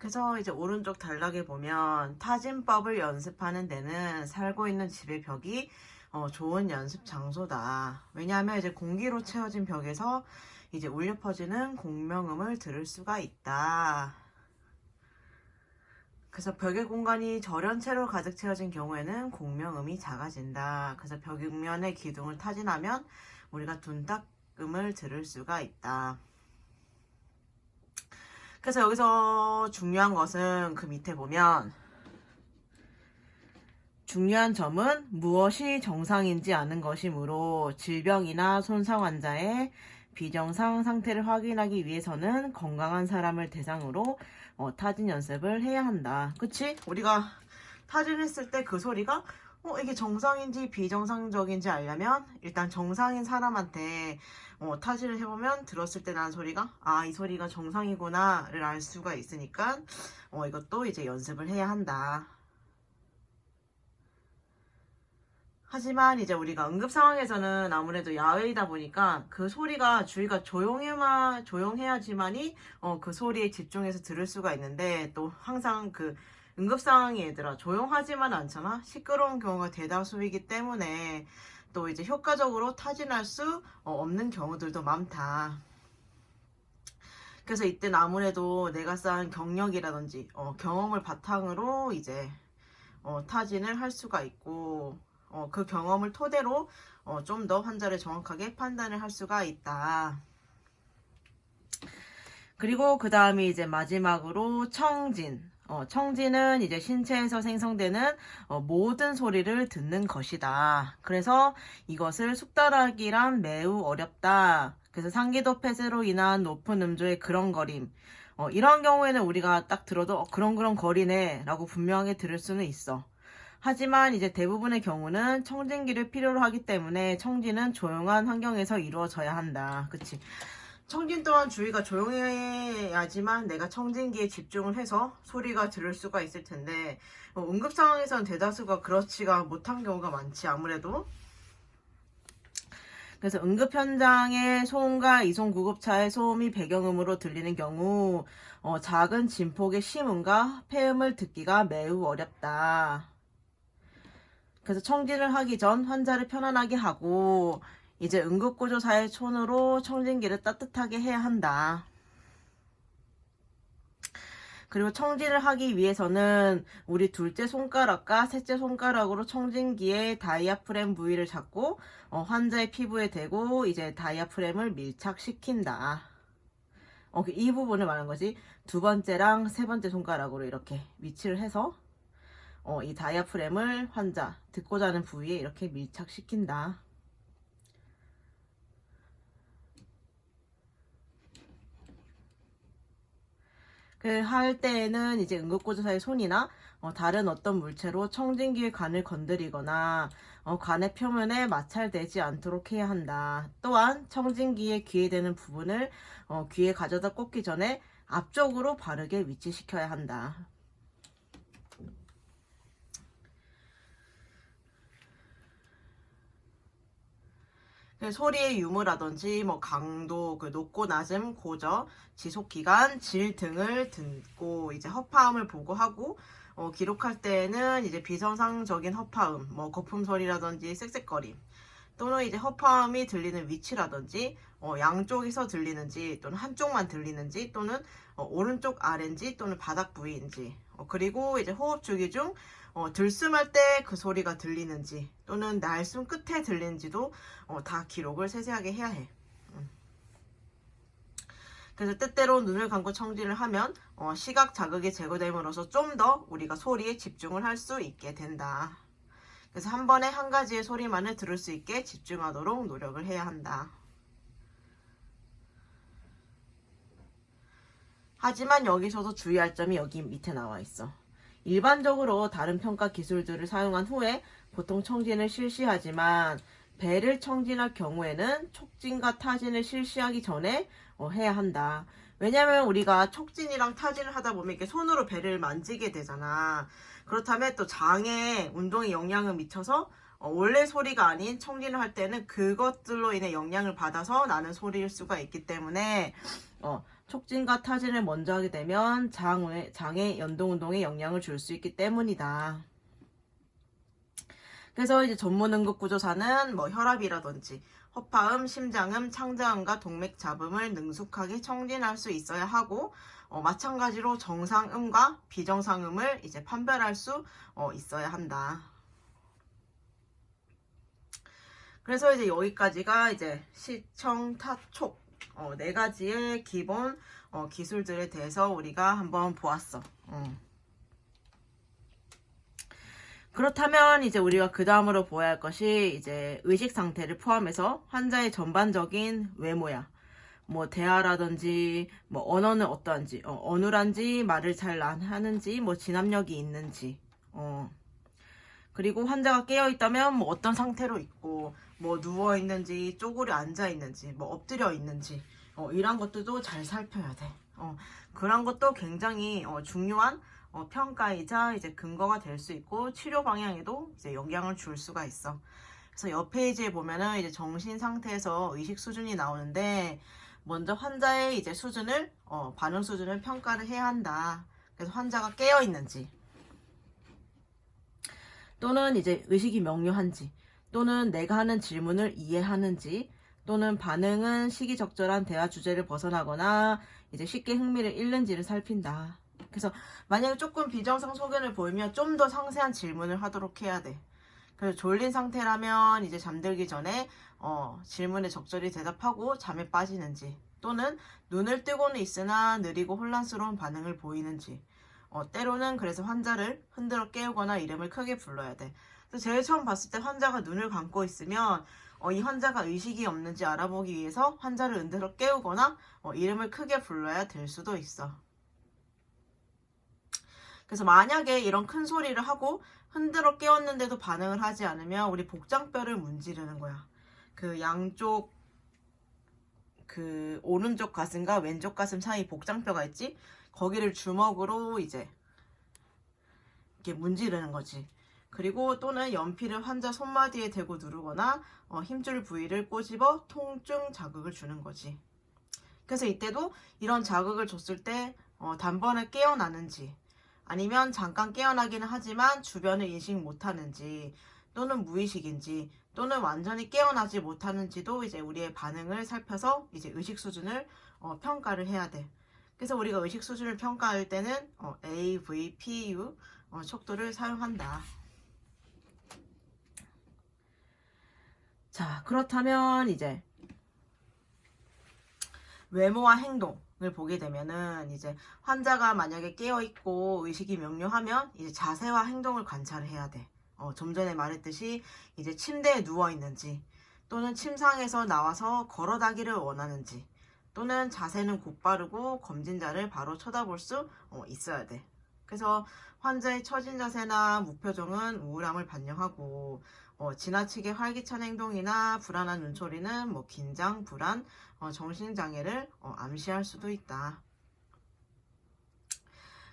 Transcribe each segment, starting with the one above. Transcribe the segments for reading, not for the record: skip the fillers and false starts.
그래서 이제 오른쪽 단락에 보면 타진법을 연습하는 데는 살고 있는 집의 벽이 좋은 연습 장소다. 왜냐하면 이제 공기로 채워진 벽에서 이제 울려 퍼지는 공명음을 들을 수가 있다. 그래서 벽의 공간이 절연체로 가득 채워진 경우에는 공명음이 작아진다. 그래서 벽면의 기둥을 타진하면 우리가 둔탁음을 들을 수가 있다. 그래서 여기서 중요한 것은 그 밑에 보면 중요한 점은 무엇이 정상인지 아는 것이므로 질병이나 손상 환자의 비정상 상태를 확인하기 위해서는 건강한 사람을 대상으로 타진 연습을 해야 한다. 그치? 우리가 타진했을 때 그 소리가 이게 정상인지 비정상적인지 알려면 일단 정상인 사람한테 타진을 해보면 들었을 때 나는 소리가 이 소리가 정상이구나를 알 수가 있으니까 이것도 이제 연습을 해야 한다. 하지만 이제 우리가 응급 상황에서는 아무래도 야외이다 보니까 그 소리가 주위가 조용해야지만이 그 소리에 집중해서 들을 수가 있는데 또 항상 그 응급 상황이 얘들아 조용하지만 않잖아. 시끄러운 경우가 대다수이기 때문에 또 이제 효과적으로 타진할 수 없는 경우들도 많다. 그래서 이때는 아무래도 내가 쌓은 경력이라든지 경험을 바탕으로 이제 타진을 할 수가 있고 그 경험을 토대로 좀 더 환자를 정확하게 판단을 할 수가 있다. 그리고 그 다음에 이제 마지막으로 청진. 청진은 이제 신체에서 생성되는 모든 소리를 듣는 것이다. 그래서 이것을 숙달하기란 매우 어렵다. 그래서 상기도 폐쇄로 인한 높은 음조의 그렁거림. 이런 경우에는 우리가 딱 들어도 그렁그렁 거리네 라고 분명하게 들을 수는 있어. 하지만 이제 대부분의 경우는 청진기를 필요로 하기 때문에 청진은 조용한 환경에서 이루어져야 한다. 그치? 청진 또한 주위가 조용해야지만 내가 청진기에 집중을 해서 소리가 들을 수가 있을 텐데 응급 상황에서는 대다수가 그렇지가 못한 경우가 많지 아무래도. 그래서 응급 현장의 소음과 이송 구급차의 소음이 배경음으로 들리는 경우 작은 진폭의 심음과 폐음을 듣기가 매우 어렵다. 그래서 청진을 하기 전 환자를 편안하게 하고 이제 응급구조사의 손으로 청진기를 따뜻하게 해야 한다. 그리고 청진을 하기 위해서는 우리 둘째 손가락과 셋째 손가락으로 청진기의 다이아프램 부위를 잡고 환자의 피부에 대고 이제 다이아프램을 밀착시킨다. 이 부분을 말하는 거지. 두 번째랑 세 번째 손가락으로 이렇게 위치를 해서 이 다이아프램을 환자 듣고자 하는 부위에 이렇게 밀착시킨다. 그 할 때에는 이제 응급구조사의 손이나 다른 어떤 물체로 청진기의 관을 건드리거나 관의 표면에 마찰되지 않도록 해야 한다. 또한 청진기의 귀에 대는 부분을 귀에 가져다 꽂기 전에 앞쪽으로 바르게 위치시켜야 한다. 소리의 유무라든지 강도, 높고 낮음, 고저, 지속 기간, 질 등을 듣고 이제 허파음을 보고하고 기록할 때에는 이제 비정상적인 허파음, 거품 소리라든지 쌕쌕거림 또는 이제 허파음이 들리는 위치라든지 양쪽에서 들리는지 또는 한쪽만 들리는지 또는 오른쪽 아래인지 또는 바닥 부위인지 그리고 이제 호흡 주기 중 들숨할 때 그 소리가 들리는지 또는 날숨 끝에 들리는지도 다 기록을 세세하게 해야 해. 그래서 때때로 눈을 감고 청진을 하면 시각 자극이 제거됨으로써 좀 더 우리가 소리에 집중을 할 수 있게 된다. 그래서 한 번에 한 가지의 소리만을 들을 수 있게 집중하도록 노력을 해야 한다. 하지만 여기서도 주의할 점이 여기 밑에 나와 있어. 일반적으로 다른 평가 기술들을 사용한 후에 보통 청진을 실시하지만 배를 청진할 경우에는 촉진과 타진을 실시하기 전에 해야 한다. 왜냐면 우리가 촉진이랑 타진을 하다 보면 이렇게 손으로 배를 만지게 되잖아. 그렇다면 또 장에 운동에 영향을 미쳐서 원래 소리가 아닌 청진을 할 때는 그것들로 인해 영향을 받아서 나는 소리일 수가 있기 때문에 촉진과 타진을 먼저 하게 되면 장의 연동운동에 영향을 줄 수 있기 때문이다. 그래서 이제 전문응급구조사는 뭐 혈압이라든지 허파음, 심장음, 창자음과 동맥잡음을 능숙하게 청진할 수 있어야 하고, 마찬가지로 정상음과 비정상음을 이제 판별할 수 있어야 한다. 그래서 이제 여기까지가 이제 시청, 타, 촉 네 가지의 기본 기술들에 대해서 우리가 한번 보았어. 그렇다면 이제 우리가 그 다음으로 보아야 할 것이 이제 의식 상태를 포함해서 환자의 전반적인 외모야. 뭐 대화라든지 뭐 언어는 어떠한지, 어눌한지, 말을 잘 하는지, 뭐 진압력이 있는지, 그리고 환자가 깨어 있다면 뭐 어떤 상태로 있고, 뭐 누워 있는지, 쪼그려 앉아 있는지, 뭐 엎드려 있는지, 이런 것들도 잘 살펴야 돼. 그런 것도 굉장히 중요한 평가이자 이제 근거가 될 수 있고 치료 방향에도 이제 영향을 줄 수가 있어. 그래서 옆 페이지에 보면은 이제 정신 상태에서 의식 수준이 나오는데, 먼저 환자의 이제 수준을 반응 수준을 평가를 해야 한다. 그래서 환자가 깨어 있는지, 또는 이제 의식이 명료한지, 또는 내가 하는 질문을 이해하는지, 또는 반응은 시기적절한 대화 주제를 벗어나거나 이제 쉽게 흥미를 잃는지를 살핀다. 그래서 만약에 조금 비정상 소견을 보이면 좀 더 상세한 질문을 하도록 해야 돼. 그래서 졸린 상태라면 이제 잠들기 전에 질문에 적절히 대답하고 잠에 빠지는지, 또는 눈을 뜨고는 있으나 느리고 혼란스러운 반응을 보이는지, 때로는 그래서 환자를 흔들어 깨우거나 이름을 크게 불러야 돼. 그래서 제일 처음 봤을 때 환자가 눈을 감고 있으면 이 환자가 의식이 없는지 알아보기 위해서 환자를 흔들어 깨우거나 이름을 크게 불러야 될 수도 있어. 그래서 만약에 이런 큰 소리를 하고 흔들어 깨웠는데도 반응을 하지 않으면 우리 복장뼈를 문지르는 거야. 그 양쪽 그 오른쪽 가슴과 왼쪽 가슴 사이 복장뼈가 있지? 거기를 주먹으로 이제 이렇게 문지르는 거지. 그리고 또는 연필을 환자 손마디에 대고 누르거나 힘줄 부위를 꼬집어 통증 자극을 주는 거지. 그래서 이때도 이런 자극을 줬을 때 단번에 깨어나는지, 아니면 잠깐 깨어나기는 하지만 주변을 인식 못하는지, 또는 무의식인지, 또는 완전히 깨어나지 못하는지도 이제 우리의 반응을 살펴서 이제 의식 수준을 평가를 해야 돼. 그래서 우리가 의식 수준을 평가할 때는 AVPU 척도를 사용한다. 자, 그렇다면 이제 외모와 행동을 보게 되면은 이제 환자가 만약에 깨어 있고 의식이 명료하면 이제 자세와 행동을 관찰을 해야 돼. 좀 전에 말했듯이 이제 침대에 누워 있는지, 또는 침상에서 나와서 걸어 다기를 원하는지, 또는 자세는 곧바르고 검진자를 바로 쳐다볼 수 있어야 돼. 그래서 환자의 처진 자세나 무표정은 우울함을 반영하고, 지나치게 활기찬 행동이나 불안한 눈초리는 뭐 긴장, 불안, 정신장애를 암시할 수도 있다.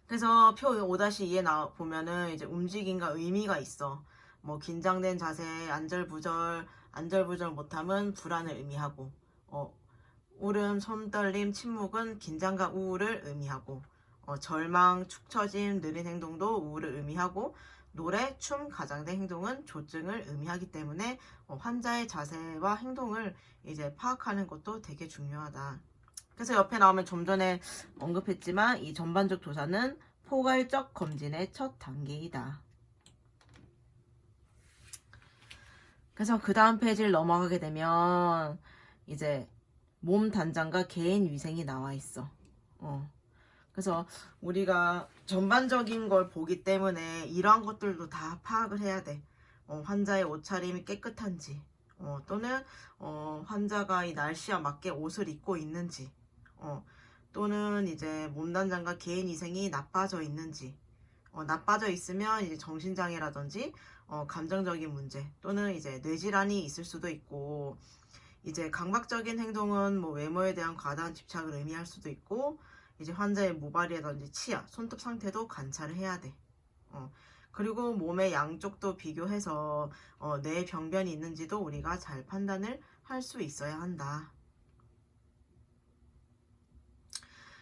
그래서 표 5-2에 보면은 이제 움직임과 의미가 있어. 뭐 긴장된 자세, 안절부절 못함은 불안을 의미하고, 울음, 손떨림, 침묵은 긴장과 우울을 의미하고, 절망, 축 처짐, 느린 행동도 우울을 의미하고, 노래, 춤, 가장된 행동은 조증을 의미하기 때문에 환자의 자세와 행동을 이제 파악하는 것도 되게 중요하다. 그래서 옆에 나오면 좀 전에 언급했지만 이 전반적 조사는 포괄적 검진의 첫 단계이다. 그래서 그 다음 페이지를 넘어가게 되면 이제 몸 단장과 개인 위생이 나와 있어. 그래서 우리가 전반적인 걸 보기 때문에 이러한 것들도 다 파악을 해야 돼. 환자의 옷차림이 깨끗한지, 또는 환자가 이 날씨와 맞게 옷을 입고 있는지, 또는 이제 몸단장과 개인 위생이 나빠져 있는지, 나빠져 있으면 이제 정신장애라든지 감정적인 문제, 또는 이제 뇌질환이 있을 수도 있고, 이제 강박적인 행동은 뭐 외모에 대한 과다한 집착을 의미할 수도 있고, 이제 환자의 모발이라든지 치아, 손톱 상태도 관찰을 해야 돼. 그리고 몸의 양쪽도 비교해서 뇌 병변이 있는지도 우리가 잘 판단을 할 수 있어야 한다.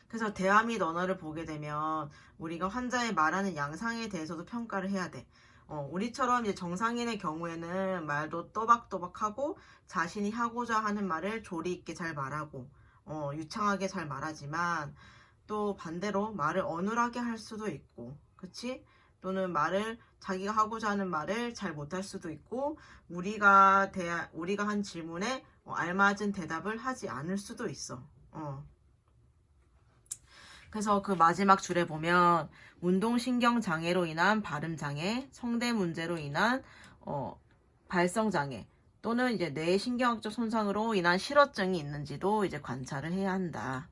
그래서 대화 및 언어를 보게 되면 우리가 환자의 말하는 양상에 대해서도 평가를 해야 돼. 우리처럼 이제 정상인의 경우에는 말도 또박또박하고 자신이 하고자 하는 말을 조리 있게 잘 말하고 유창하게 잘 말하지만 또 반대로 말을 어눌하게 할 수도 있고, 그치? 또는 말을 자기가 하고자 하는 말을 잘 못할 수도 있고 우리가 한 질문에 알맞은 대답을 하지 않을 수도 있어. 그래서 그 마지막 줄에 보면 운동신경 장애로 인한 발음 장애, 성대 문제로 인한 발성 장애 또는 이제 뇌신경학적 손상으로 인한 실어증이 있는지도 이제 관찰을 해야 한다.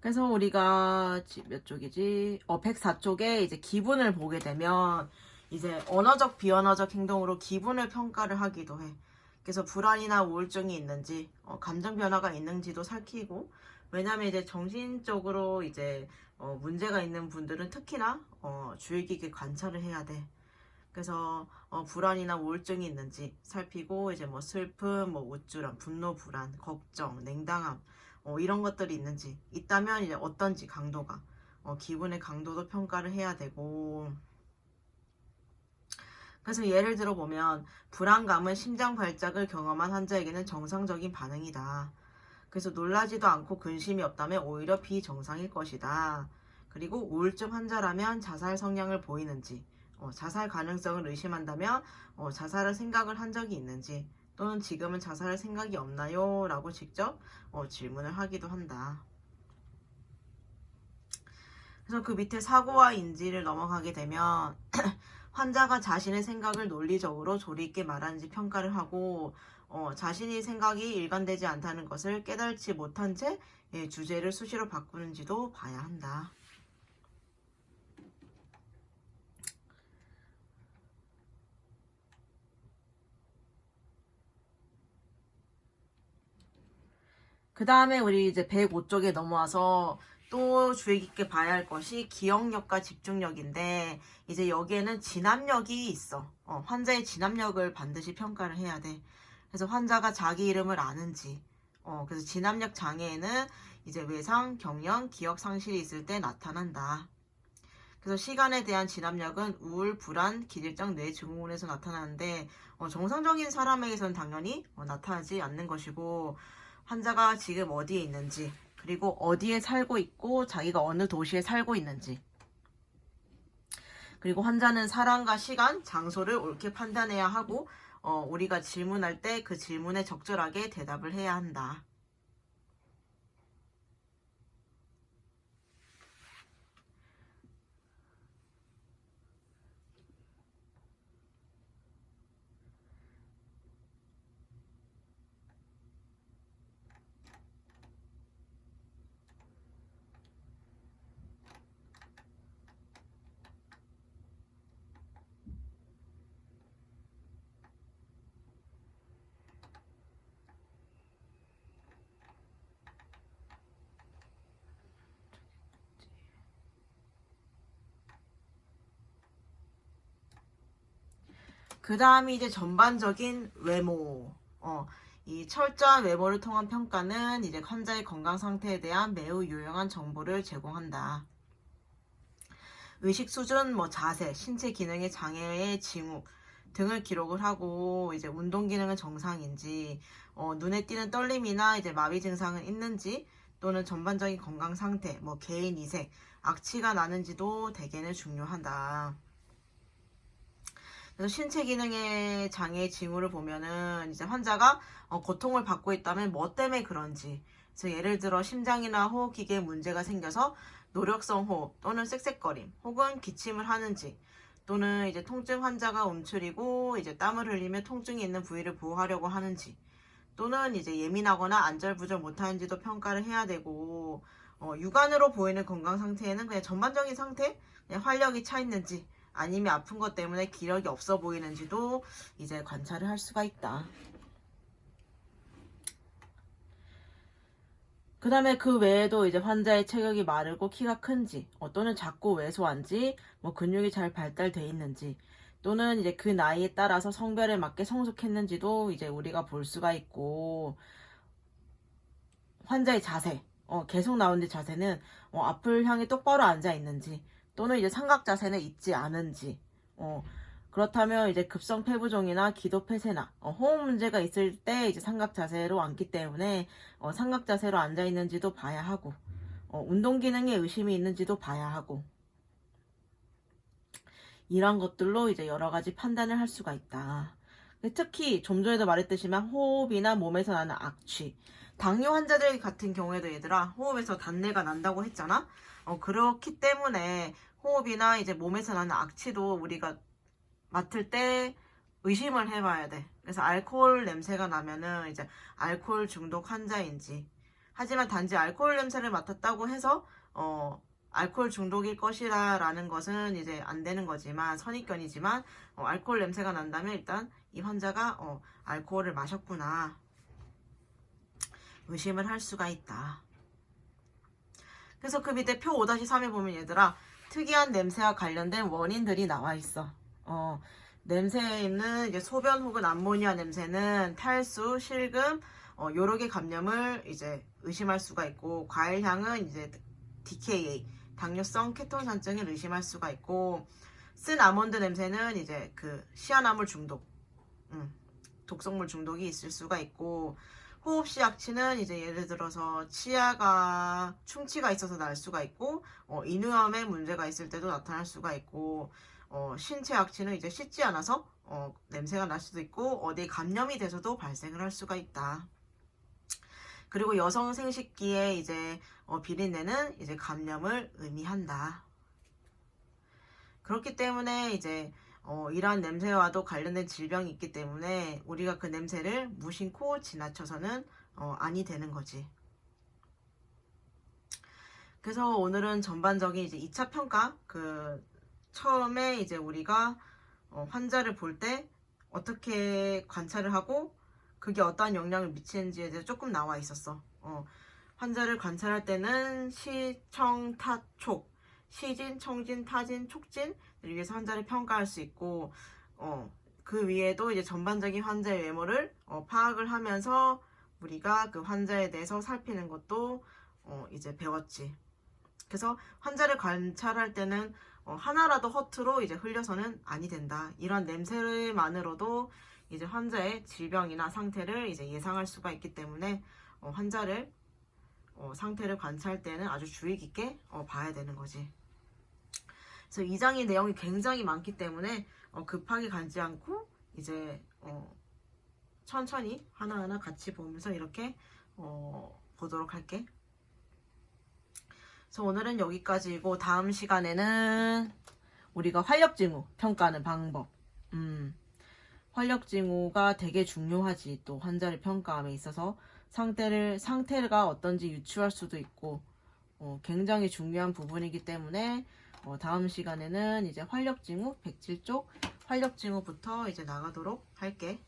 그래서 우리가 몇 쪽이지? 104쪽에 이제 기분을 보게 되면 이제 언어적 비언어적 행동으로 기분을 평가를 하기도 해. 그래서 불안이나 우울증이 있는지, 감정 변화가 있는지도 살피고, 왜냐면 이제 정신적으로 이제 문제가 있는 분들은 특히나 주의 깊게 관찰을 해야 돼. 그래서 불안이나 우울증이 있는지 살피고 이제 뭐 슬픔, 뭐 우쭐함, 분노, 불안, 걱정, 냉담함 이런 것들이 있는지 있다면 이제 어떤지 강도가 기분의 강도도 평가를 해야 되고. 그래서 예를 들어 보면 불안감은 심장 발작을 경험한 환자에게는 정상적인 반응이다. 그래서 놀라지도 않고 근심이 없다면 오히려 비정상일 것이다. 그리고 우울증 환자라면 자살 성향을 보이는지, 자살 가능성을 의심한다면 자살을 생각을 한 적이 있는지, 또는 지금은 자살할 생각이 없나요? 라고 직접 질문을 하기도 한다. 그래서 그 밑에 사고와 인지를 넘어가게 되면 환자가 자신의 생각을 논리적으로 조리 있게 말하는지 평가를 하고 자신의 생각이 일관되지 않다는 것을 깨달지 못한 채 주제를 수시로 바꾸는지도 봐야 한다. 그 다음에 우리 이제 105쪽에 넘어와서 또 주의 깊게 봐야 할 것이 기억력과 집중력인데, 이제 여기에는 진압력이 있어. 환자의 진압력을 반드시 평가를 해야 돼. 그래서 환자가 자기 이름을 아는지, 그래서 진압력 장애에는 이제 외상, 경련, 기억 상실이 있을 때 나타난다. 그래서 시간에 대한 진압력은 우울, 불안, 기질적 뇌 증후군에서 나타나는데 정상적인 사람에게서는 당연히 나타나지 않는 것이고, 환자가 지금 어디에 있는지, 그리고 어디에 살고 있고 자기가 어느 도시에 살고 있는지, 그리고 환자는 사람과 시간, 장소를 옳게 판단해야 하고 우리가 질문할 때 그 질문에 적절하게 대답을 해야 한다. 그 다음이 이제 전반적인 외모. 이 철저한 외모를 통한 평가는 이제 환자의 건강 상태에 대한 매우 유용한 정보를 제공한다. 의식 수준, 자세, 신체 기능의 장애의 징후 등을 기록을 하고, 이제 운동 기능은 정상인지, 눈에 띄는 떨림이나 이제 마비 증상은 있는지, 또는 전반적인 건강 상태, 개인 이색, 악취가 나는지도 대개는 중요하다. 그래서 신체 기능의 장애 징후를 보면은 이제 환자가 고통을 받고 있다면 뭐 때문에 그런지, 그래서 예를 들어 심장이나 호흡기계에 문제가 생겨서 노력성 호흡 또는 쌕쌕거림 혹은 기침을 하는지, 또는 이제 통증 환자가 움츠리고 이제 땀을 흘리며 통증이 있는 부위를 보호하려고 하는지, 또는 이제 예민하거나 안절부절 못하는지도 평가를 해야 되고, 육안으로 보이는 건강 상태에는 그냥 전반적인 상태, 그냥 활력이 차 있는지 아니면 아픈 것 때문에 기력이 없어 보이는지도 이제 관찰을 할 수가 있다. 그 다음에 그 외에도 이제 환자의 체격이 마르고 키가 큰지, 또는 작고 왜소한지, 뭐 근육이 잘 발달돼 있는지, 또는 이제 그 나이에 따라서 성별에 맞게 성숙했는지도 이제 우리가 볼 수가 있고, 환자의 자세, 계속 나오는 자세는 앞을 향해 똑바로 앉아 있는지, 또는 이제 삼각 자세는 있지 않은지, 그렇다면 이제 급성 폐부종이나 기도 폐쇄나 호흡 문제가 있을 때 이제 삼각 자세로 앉기 때문에 삼각 자세로 앉아 있는지도 봐야 하고, 운동 기능에 의심이 있는지도 봐야 하고, 이런 것들로 이제 여러 가지 판단을 할 수가 있다. 특히 좀 전에도 말했듯이만 호흡이나 몸에서 나는 악취, 당뇨 환자들 같은 경우에도 얘들아 호흡에서 단내가 난다고 했잖아. 그렇기 때문에 호흡이나 이제 몸에서 나는 악취도 우리가 맡을 때 의심을 해봐야 돼. 그래서 알코올 냄새가 나면은 이제 알코올 중독 환자인지. 하지만 단지 알코올 냄새를 맡았다고 해서 알코올 중독일 것이라는 것은 이제 안 되는 거지만 선입견이지만 알코올 냄새가 난다면 일단 이 환자가 알코올을 마셨구나 의심을 할 수가 있다. 그래서 그 밑에 표 5-3에 보면 얘들아 특이한 냄새와 관련된 원인들이 나와 있어. 냄새에 있는 이제 소변 혹은 암모니아 냄새는 탈수, 실금, 요로계 감염을 이제 의심할 수가 있고, 과일 향은 이제 DKA, 당뇨성 케톤산증을 의심할 수가 있고, 쓴 아몬드 냄새는 이제 그 시아나물 중독, 독성물 중독이 있을 수가 있고, 호흡시 악취는 이제 예를 들어서 치아가 충치가 있어서 날 수가 있고, 인후염에 문제가 있을 때도 나타날 수가 있고, 신체 악취는 이제 씻지 않아서 냄새가 날 수도 있고 어디에 감염이 돼서도 발생을 할 수가 있다. 그리고 여성 생식기에 이제 비린내는 이제 감염을 의미한다. 그렇기 때문에 이제 이러한 냄새와도 관련된 질병이 있기 때문에 우리가 그 냄새를 무심코 지나쳐서는 아니 되는 거지. 그래서 오늘은 전반적인 이제 2차 평가 처음에 이제 우리가 환자를 볼 때 어떻게 관찰을 하고 그게 어떠한 영향을 미치는지에 대해서 조금 나와 있었어. 환자를 관찰할 때는 시, 청, 타, 촉, 시진, 청진, 타진, 촉진을 위해서 환자를 평가할 수 있고 그 위에도 이제 전반적인 환자의 외모를 파악을 하면서 우리가 그 환자에 대해서 살피는 것도 이제 배웠지. 그래서 환자를 관찰할 때는 하나라도 허투루 이제 흘려서는 아니 된다. 이런 냄새만으로도 이제 환자의 질병이나 상태를 이제 예상할 수가 있기 때문에 환자를 상태를 관찰할 때는 아주 주의 깊게 봐야 되는 거지. 그래서 이 장의 내용이 굉장히 많기 때문에 급하게 가지 않고 이제 천천히 하나하나 같이 보면서 이렇게 보도록 할게. 그래서 오늘은 여기까지이고 다음 시간에는 우리가 활력징후 평가하는 방법. 활력징후가 되게 중요하지. 또 환자를 평가함에 있어서 상태가 어떤지 유추할 수도 있고 굉장히 중요한 부분이기 때문에 다음 시간에는 이제 활력징후 107쪽 활력징후부터 이제 나가도록 할게.